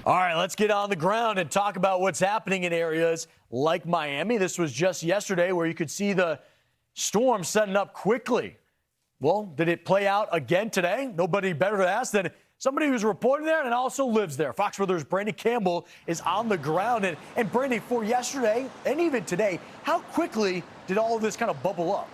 All right, let's get on the ground and talk about what's happening in areas like Miami. This was just yesterday where you could see the storm setting up quickly. Well, did it play out again today? Nobody better to ask than somebody who's reporting there and also lives there. Fox Weather's Brandy Campbell is on the ground. And Brandy, for yesterday and even today, how quickly did all of this kind of bubble up?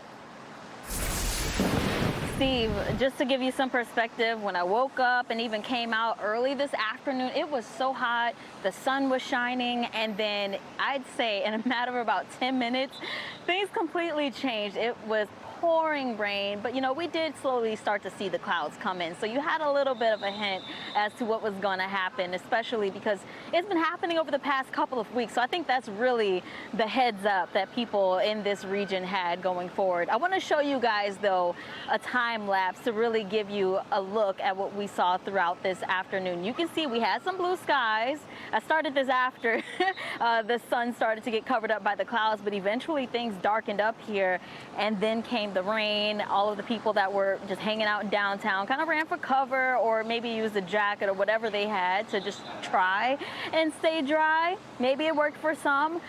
Steve, just to give you some perspective, when I woke up and even came out early this afternoon, it was so hot, the sun was shining, and then I'd say in a matter of about 10 minutes, things completely changed. It was pouring rain, but we did slowly start to see the clouds come in. So you had a little bit of a hint as to what was going to happen, especially because it's been happening over the past couple of weeks. So I think that's really the heads up that people in this region had going forward. I want to show you guys, though, a time lapse to really give you a look at what we saw throughout this afternoon. You can see we had some blue skies. I started this after the sun started to get covered up by the clouds, but eventually things darkened up here, and then came the rain. All of the people that were just hanging out in downtown kind of ran for cover or maybe used a jacket or whatever they had to just try and stay dry. Maybe it worked for some.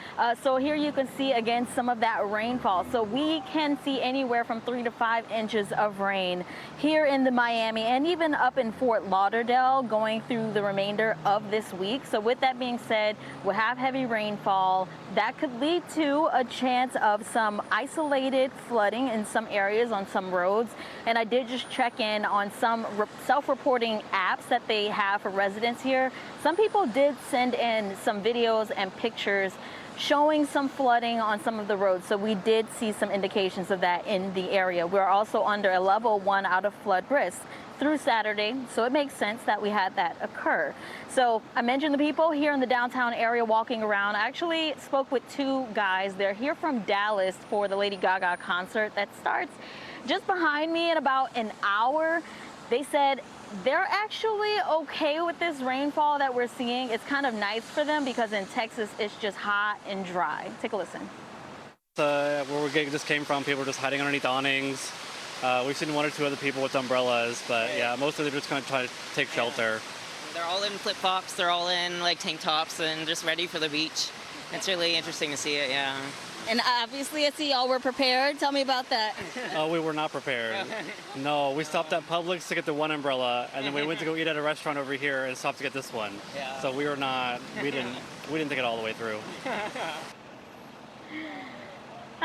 So here you can see again some of that rainfall. So we can see anywhere from 3 to 5 inches of rain here in the Miami and even up in Fort Lauderdale going through the remainder of this week. So with that being said, we'll have heavy rainfall. That could lead to a chance of some isolated flooding in some areas on some roads. And I did just check in on some self-reporting apps that they have for residents here. Some people did send in some videos and pictures showing some flooding on some of the roads. So we did see some indications of that in the area. We're also under a level 1 out of flood risk through Saturday, so it makes sense that we had that occur. So I mentioned the people here in the downtown area walking around. I actually spoke with 2 guys. They're here from Dallas for the Lady Gaga concert that starts just behind me in about an hour. They said they're actually okay with this rainfall that we're seeing. It's kind of nice for them because in Texas, it's just hot and dry. Take a listen. Where we just came from, people were just hiding underneath awnings. We've seen 1 or 2 other people with umbrellas, but yeah, mostly they're just going to try to take shelter. They're all in flip-flops, they're all in like tank tops and just ready for the beach. It's really interesting to see it, yeah. And obviously I see y'all were prepared. Tell me about that. Oh, we were not prepared. No, we stopped at Publix to get the 1 umbrella, and then we went to go eat at a restaurant over here and stopped to get this one. Yeah. So we didn't think it all the way through.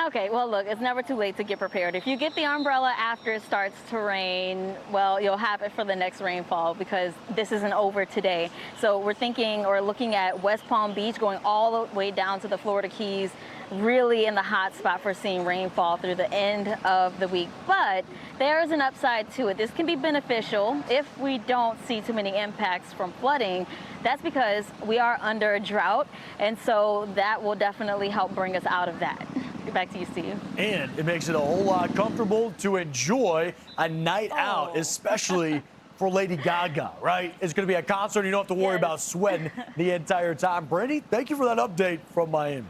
Okay, well, look, it's never too late to get prepared. If you get the umbrella after it starts to rain, well, you'll have it for the next rainfall because this isn't over today. So we're thinking or looking at West Palm Beach going all the way down to the Florida Keys, really in the hot spot for seeing rainfall through the end of the week. But there is an upside to it. This can be beneficial if we don't see too many impacts from flooding. That's because we are under a drought, and so that will definitely help bring us out of that. Back to you, Steve. And it makes it a whole lot comfortable to enjoy a night out, especially for Lady Gaga, right? It's going to be a concert. You don't have to worry about sweating the entire time. Brandy, thank you for that update from Miami.